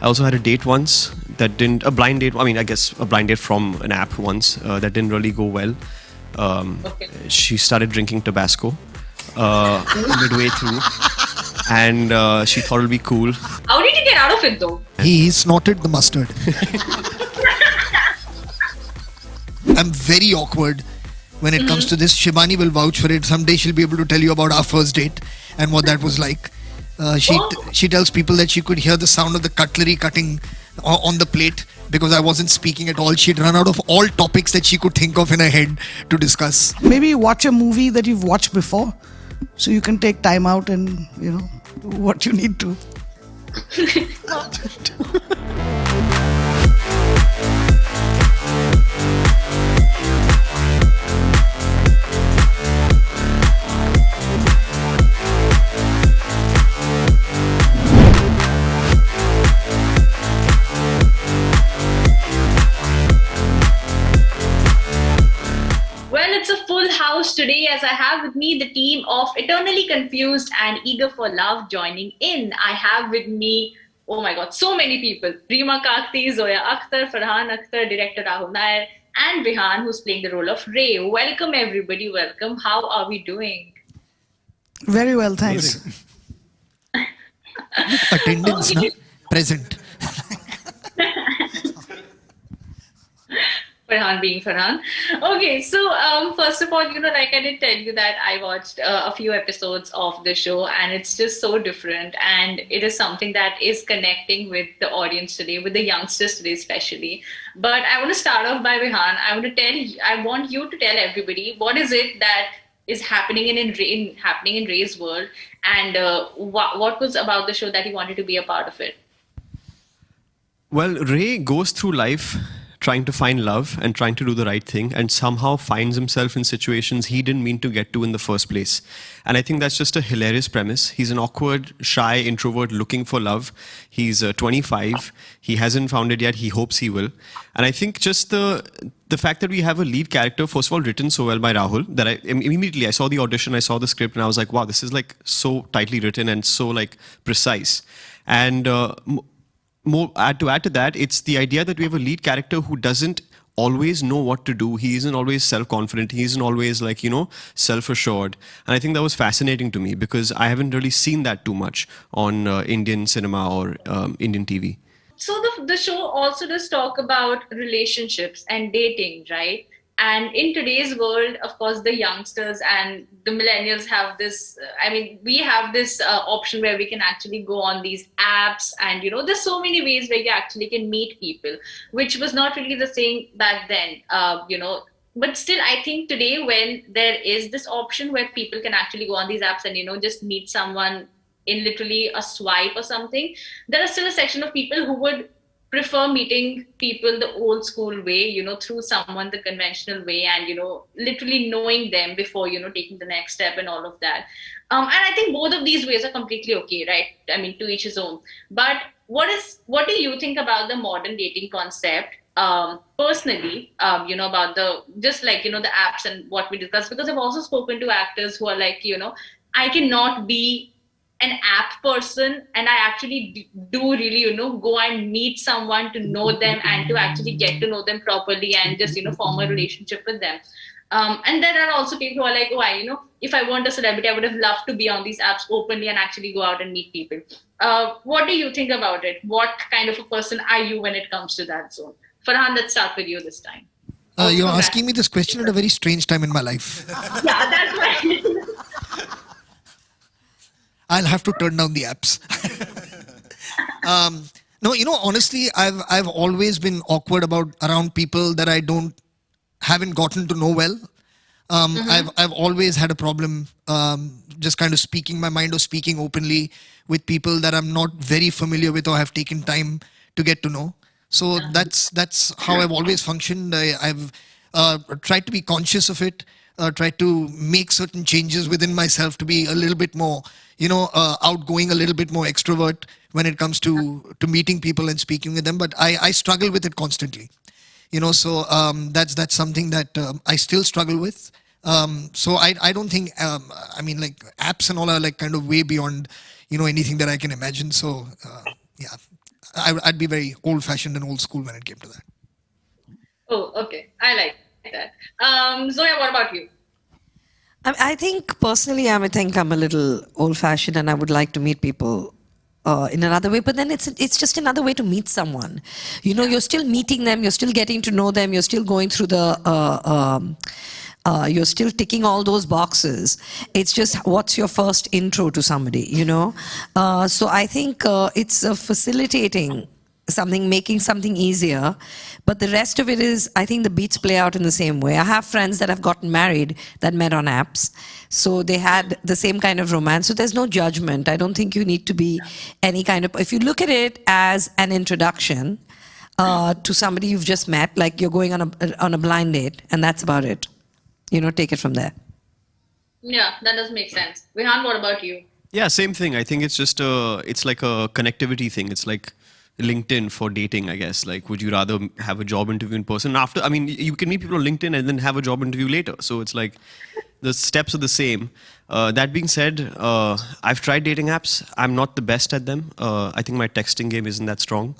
I also had a date once that didn't, a blind date, I mean, I guess a blind date from an app once that didn't really go well. Okay. She started drinking Tabasco midway through, and she thought it'd be cool. How did you get out of it though? He snorted the mustard. I'm very awkward when it comes to this. Shivani will vouch for it. Someday she'll be able to tell you about our first date and what that was like. She tells people that she could hear the sound of the cutlery cutting on the plate because I wasn't speaking at all. She'd run out of all topics that she could think of in her head to discuss. Maybe watch a movie that you've watched before, so you can take time out and do what you need to. Well, it's a full house today as I have with me the team of Eternally Confused and Eager for Love joining in. I have with me, oh my God, so many people. Reema Kagti, Zoya Akhtar, Farhan Akhtar, director Rahul Nair, and Vihaan, who's playing the role of Ray. Welcome everybody, welcome. How are we doing? Very well, thanks. Attendance, Okay. na? Present. Farhan being Farhan. Okay, so first of all, like I did tell you that I watched a few episodes of the show and it's just so different. And it is something that is connecting with the audience today, with the youngsters today especially. But I want to start off by Vihaan. I want you to tell everybody what is it that is happening in Ray's world, and what was about the show that you wanted to be a part of it. Well, Ray goes through life trying to find love and trying to do the right thing, and somehow finds himself in situations he didn't mean to get to in the first place. And I think that's just a hilarious premise. He's an awkward, shy introvert looking for love. He's 25. He hasn't found it yet. He hopes he will. And I think just the fact that we have a lead character, first of all, written so well by Rahul, that immediately I saw the audition, I saw the script, and I was like, wow, this is like so tightly written and so like precise. And to add to that, it's the idea that we have a lead character who doesn't always know what to do. He isn't always self-confident. He isn't always self-assured. And I think that was fascinating to me because I haven't really seen that too much on Indian cinema or Indian TV. So the show also does talk about relationships and dating, right? And in today's world, of course, the youngsters and the millennials have this, we have this option where we can actually go on these apps and, there's so many ways where you actually can meet people, which was not really the same back then, But still, I think today when there is this option where people can actually go on these apps and, just meet someone in literally a swipe or something, there is still a section of people who would prefer meeting people the old school way, through someone the conventional way and, literally knowing them before, taking the next step and all of that. And I think both of these ways are completely okay, right? To each his own. But what do you think about the modern dating concept? Personally, about the apps and what we discussed, because I've also spoken to actors who are like, I cannot be an app person, and I actually do really, go and meet someone to know them and to actually get to know them properly and just, form a relationship with them. And there are also people who are like, if I want a celebrity, I would have loved to be on these apps openly and actually go out and meet people. What do you think about it? What kind of a person are you when it comes to that zone? Farhan, let's start with you this time. You're asking me this question at a very strange time in my life. Yeah, that's right. I'll have to turn down the apps. No, honestly, I've always been awkward around people that I haven't gotten to know well. I've always had a problem just kind of speaking my mind or speaking openly with people that I'm not very familiar with or have taken time to get to know. So that's how I've always functioned. I've tried to be conscious of it. Try to make certain changes within myself to be a little bit more, outgoing, a little bit more extrovert when it comes to meeting people and speaking with them. But I struggle with it constantly, so that's something that I still struggle with. So I don't think, apps and all are like kind of way beyond, anything that I can imagine. So, yeah, I'd be very old-fashioned and old school when it came to that. Oh, okay. I like that. Zoya, what about you? I think personally, I think I'm a little old-fashioned, and I would like to meet people in another way. But then it's just another way to meet someone. You know, you're still meeting them, you're still getting to know them, you're still going through you're still ticking all those boxes. It's just what's your first intro to somebody, you know? So I think it's facilitating something, making something easier. But the rest of it is, I think the beats play out in the same way. I have friends that have gotten married that met on apps. So they had the same kind of romance. So there's no judgment. I don't think you need to be any kind of, if you look at it as an introduction to somebody you've just met, like you're going on a blind date, and that's about it. You know, take it from there. Yeah, that does make sense. Vihaan, what about you? Yeah, same thing. I think it's just it's like a connectivity thing. It's like LinkedIn for dating, I guess. Like, would you rather have a job interview in person? After, I mean, you can meet people on LinkedIn and then have a job interview later. So it's like the steps are the same. That being said, I've tried dating apps. I'm not the best at them. I think my texting game isn't that strong.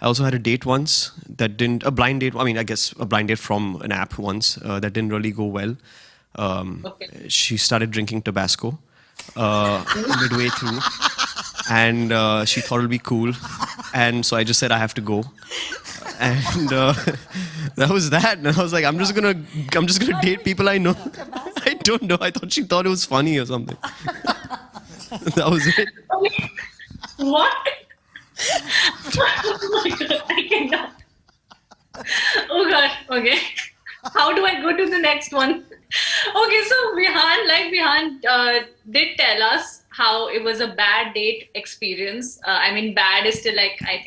I also had a date once that didn't, a blind date, I mean, I guess a blind date from an app once that didn't really go well. She started drinking Tabasco midway through, and she thought it'll be cool, and so I just said I have to go, and that was that. And I was like, I'm just gonna date people I know. I don't know. I thought she thought it was funny or something. That was it. What? Oh my God, I cannot. Oh God, okay. How do I go to the next one? Okay, so Vihaan did tell us how it was a bad date experience. I mean, bad is still like, I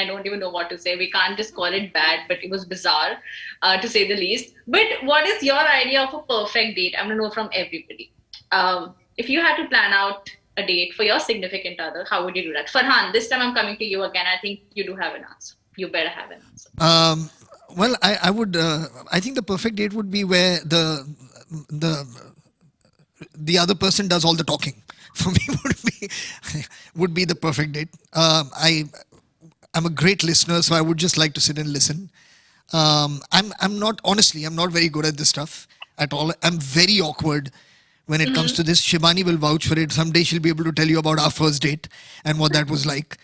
don't even know what to say. We can't just call it bad, but it was bizarre, to say the least. But what is your idea of a perfect date? I want to know from everybody. If you had to plan out a date for your significant other, how would you do that? Farhan, this time I'm coming to you again. I think you do have an answer. You better have an answer. Well, I would. I think the perfect date would be where the other person does all the talking. For me, would be the perfect date. I'm a great listener, so I would just like to sit and listen. I'm not very good at this stuff at all. I'm very awkward when it comes to this. Shivani will vouch for it. Someday she'll be able to tell you about our first date and what that was like.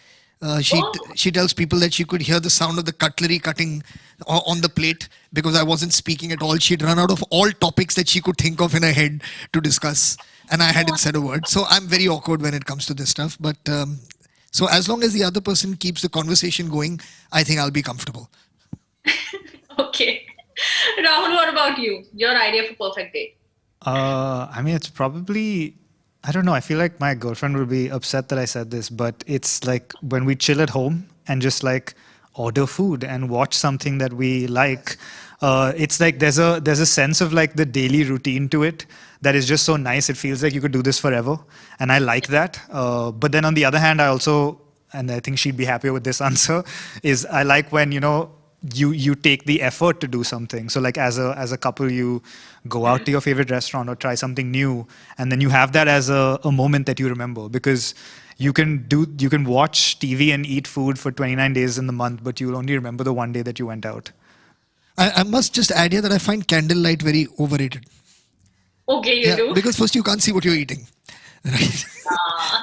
She tells people that she could hear the sound of the cutlery cutting on the plate because I wasn't speaking at all. She'd run out of all topics that she could think of in her head to discuss, and I hadn't said a word. So I'm very awkward when it comes to this stuff. But so as long as the other person keeps the conversation going, I think I'll be comfortable. Okay. Rahul, what about you? Your idea of a perfect date? It's probably, I don't know. I feel like my girlfriend will be upset that I said this, but it's like when we chill at home and just like order food and watch something that we like. It's like there's a sense of like the daily routine to it that is just so nice. It feels like you could do this forever, and I like that. But then on the other hand, I also, and I think she'd be happier with this answer, is I like when you take the effort to do something. So like as a couple, you go out to your favorite restaurant or try something new, and then you have that as a moment that you remember, because you can watch TV and eat food for 29 days in the month, but you'll only remember the one day that you went out. I must just add here that I find candlelight very overrated. Okay, you do? Because first you can't see what you're eating. Right?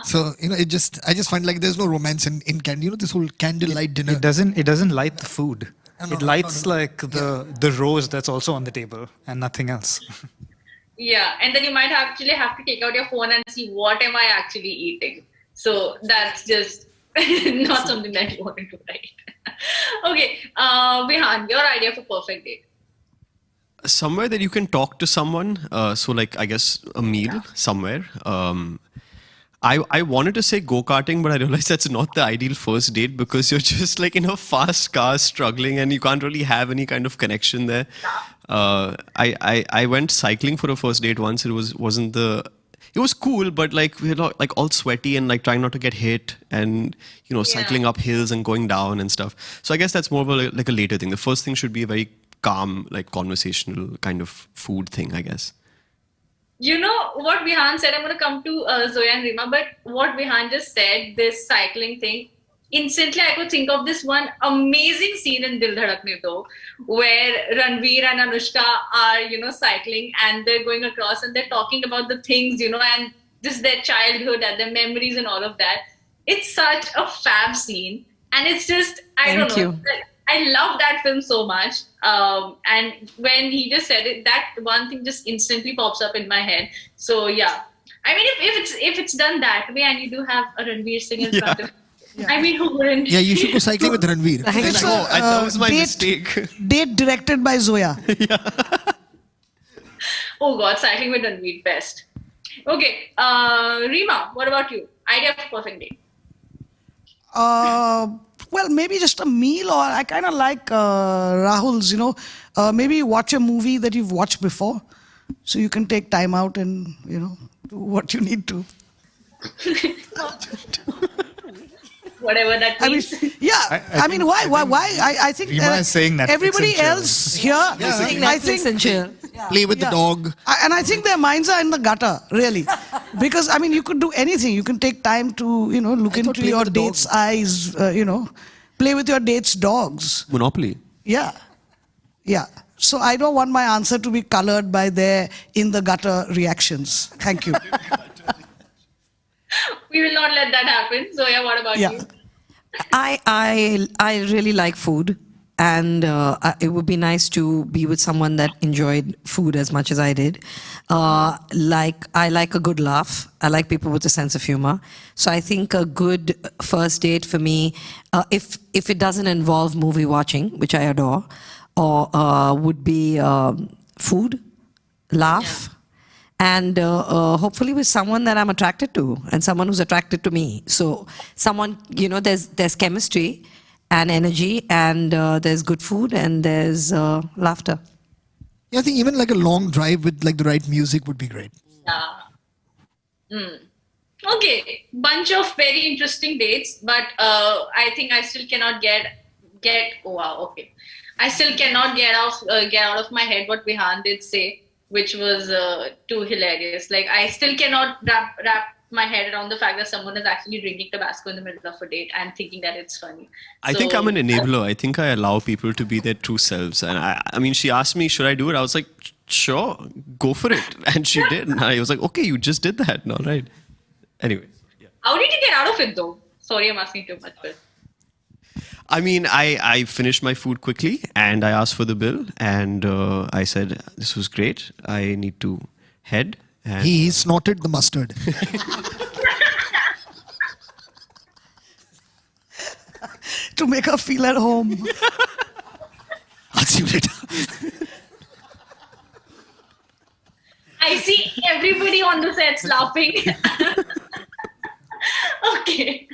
So, I just find like there's no romance in candle. This whole candlelight dinner. It doesn't light the food. It lights like the rose that's also on the table and nothing else. Yeah, and then you might actually have to take out your phone and see what am I actually eating. So that's just not something that you want to do, right? Okay, Vihaan, your idea for perfect date? Somewhere that you can talk to someone. So like, I guess a meal somewhere. I wanted to say go-karting, but I realized that's not the ideal first date because you're just like in a fast car struggling and you can't really have any kind of connection there. I went cycling for a first date once. It was cool, but like we were like all sweaty and like trying not to get hit and cycling up hills and going down and stuff. So I guess that's more of a later thing. The first thing should be a very calm, like conversational kind of food thing, I guess. You know what Vihaan said? I'm going to come to Zoya and Reema, but what Vihaan just said, this cycling thing, instantly I could think of this one amazing scene in Dil Dhadakne Do, where Ranveer and Anushka are, cycling and they're going across and they're talking about the things, and just their childhood and their memories and all of that. It's such a fab scene. And it's just, I don't know. I love that film so much. And when he just said it, that one thing just instantly pops up in my head. So yeah. I mean, if it's done that way and you do have a Ranveer Singh in front of you, I mean, who wouldn't? Yeah, you should go cycling with Ranveer. That was my mistake. Date directed by Zoya. Oh God, cycling with Ranveer, best. Okay, Reema, what about you? Idea for perfect date. Well, maybe just a meal, or I kind of like Rahul's, maybe watch a movie that you've watched before, so you can take time out and, do what you need to. Whatever that means. I mean, why? I think Reema is saying Netflix everybody and chill. else here, I think, and chill. Play with the dog. And I think their minds are in the gutter, really. Because, I mean, you could do anything. You can take time to, look into play your with the dog. date's eyes, play with your date's dogs. Monopoly. Yeah. So I don't want my answer to be colored by their in the gutter reactions. Thank you. We will not let that happen. Zoya, what about you? I really like food, and it would be nice to be with someone that enjoyed food as much as I did. I like a good laugh. I like people with a sense of humor. So I think a good first date for me, if it doesn't involve movie watching, which I adore, or would be food, laugh. And hopefully with someone that I'm attracted to and someone who's attracted to me. So someone, there's chemistry and energy, and there's good food and there's laughter. Yeah, I think even like a long drive with like the right music would be great. Okay, bunch of very interesting dates, but I think I still cannot get. Oh wow, okay. I still cannot get out of my head what Vihaan did say, which was too hilarious. Like, I still cannot wrap my head around the fact that someone is actually drinking Tabasco in the middle of a date and thinking that it's funny. I think I'm an enabler. I think I allow people to be their true selves. And I mean, she asked me, should I do it? I was like, sure, go for it. And she did. And I was like, okay, you just did that. All right. Anyway. Yeah. How did you get out of it though? Sorry, I'm asking too much, but... I mean, I finished my food quickly and I asked for the bill, and I said, this was great. I need to head. And He snorted the mustard. To make her feel at home. I'll see you later. I see everybody on the set's laughing. Okay.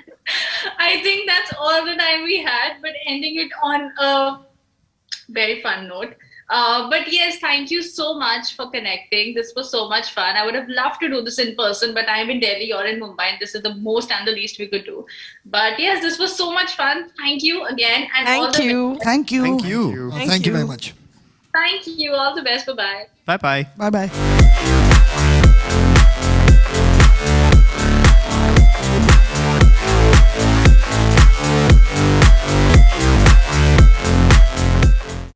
I think that's all the time we had, but ending it on a very fun note. But yes, thank you so much for connecting. This was so much fun. I would have loved to do this in person, but I'm in Delhi, you're in Mumbai, and this is the most and the least we could do. But yes, this was so much fun. Thank you again. And all Thank you. Thank you. thank you. Thank you very much. Thank you. All the best. Bye-bye. Bye-bye. Bye-bye.